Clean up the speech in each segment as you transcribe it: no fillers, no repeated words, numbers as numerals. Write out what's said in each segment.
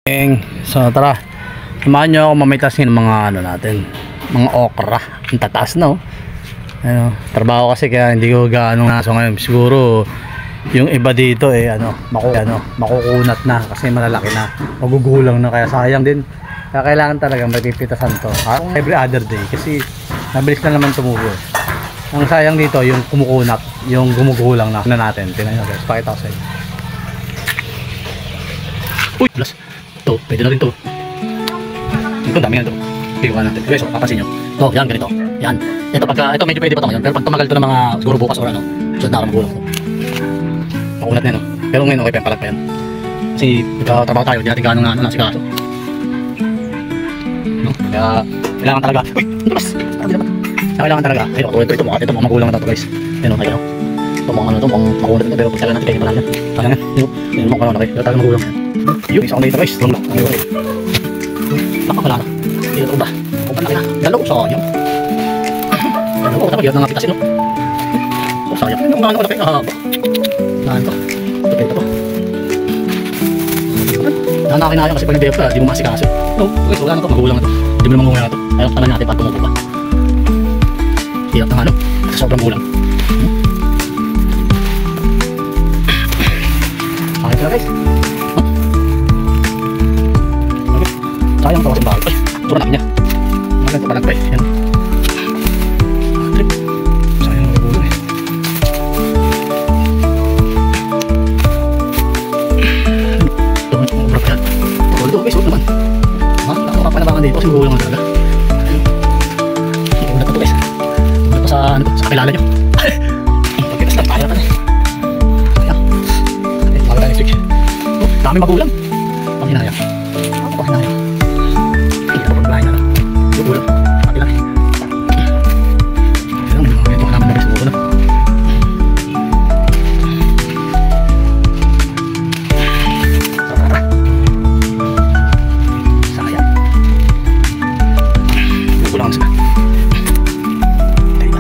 So tara, samahan nyo ako mamitasin ng mga ano natin, mga okra. Ang tataas na ano, trabaho kasi kaya hindi ko gaano naso ngayon. Siguro yung iba dito makukunat na kasi malalaki na, magugulang na, kaya sayang din. Kaya kailangan talaga magpipitasan to every other day kasi mabilis na naman tumubo. Ang sayang dito yung kumukunat, yung gumugulang na natin. Tingnan nyo guys, pakita ko sa inyo. Uy, plus ito, pwede na rin ito. Ito, dami na ito. Pilihan natin. Okay, so, papansin nyo. Ito, yan, ganito. Yan. Ito, ito medyo pwede pa ito ngayon. Pero pag tumagal ito ng mga, siguro bukas or ano, so na magulang ito. Makunat na yan, no? Pero ngayon, okay pa yan, palag pa yan. Kasi, trabaho tayo, di natin gano'ng nasikaso. No? Kaya, kailangan talaga. Uy, ito mas! Kailangan talaga. Ayun, ito, mga magulang na ito, guys. Ayun, ayun. Ito, mga ano ito, mga makunat ito, pero pag talaga natin kayo pala yan. Kaya nga, yun, mga kanon, okay. Pero talaga magulang yan. Yung isang dito guys, lang. Baka wala na. Dito ba? Kung laki na. Dalaw, sayang. Dalaw, dapat yun na nga pitasin, no? So, sayang. Yung mga laki na haba. Nahan to. Ito pa. Nanakinayang kasi pag nag-dayap ka, di mo masikaso. No, guys, wala na to. Magulang na to. Di mo naman nguya na to. Ayaw tanan natin pag tumubo pa. Hirap na nga, no? Kasi sobrang gulang. Ayos na guys. Sayang tawasin bakit. Ay, ito na niya. Maganda pa lang pa eh. Yan. Sayang ang gulo eh. Ito, ito, marap yan. Ito, guys, huwag naman. Nakapapanabangan dito kasi magulang talaga. Ulat na ito guys. Ulat pa sa kakilala nyo. Pagkitas lang tayo natin eh. Sayang. Maganda next week. Dami magulang. Panghinayang. Panghinayang. Ulang, pati lang eh. Kailang mga ito naman na guys, ulo na. Sayang. Ulang sila. Diba?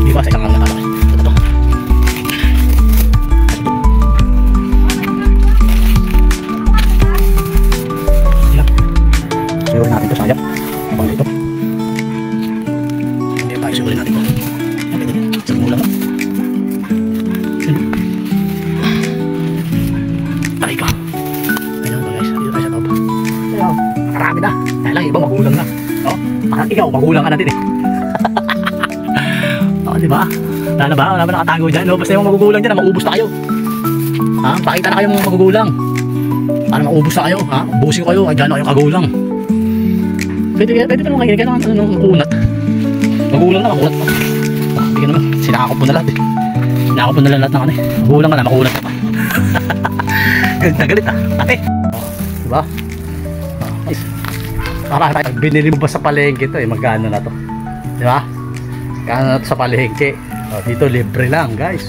Di ba sa isang lang natalaki? Ito. Sigurin natin ito, sayang. Abang dito. Hindi tayo, sigurin natin ito. Yan, pwede din. Isang mula mo. Taray ka. Ayun ito guys, dito tayo sa top. Ayun, makarami na. Kaya lang, iba magulang na. Parang ikaw, magulang ka na din eh. Diba? Wala ba? Wala ba nakatago dyan? Basta yung magugulang dyan, maubos na kayo. Pakita na kayong magugulang. Para maubos na kayo. Ubusin ko kayo, dyan na kayong kagulang. Pwede pa naman kayo, kailangan makunat. Magulang na, makunat pa. Hindi ka naman, sinakakop mo na lahat eh. Sinakakop mo na lahat ng ano eh. Magulang ka na, makunat ka pa. Galit na galit ate. Diba? Nice. Para binili mo ba sa palengke ito eh, magkano na to? Diba? Magkano na to sa palengke? Dito libre lang guys.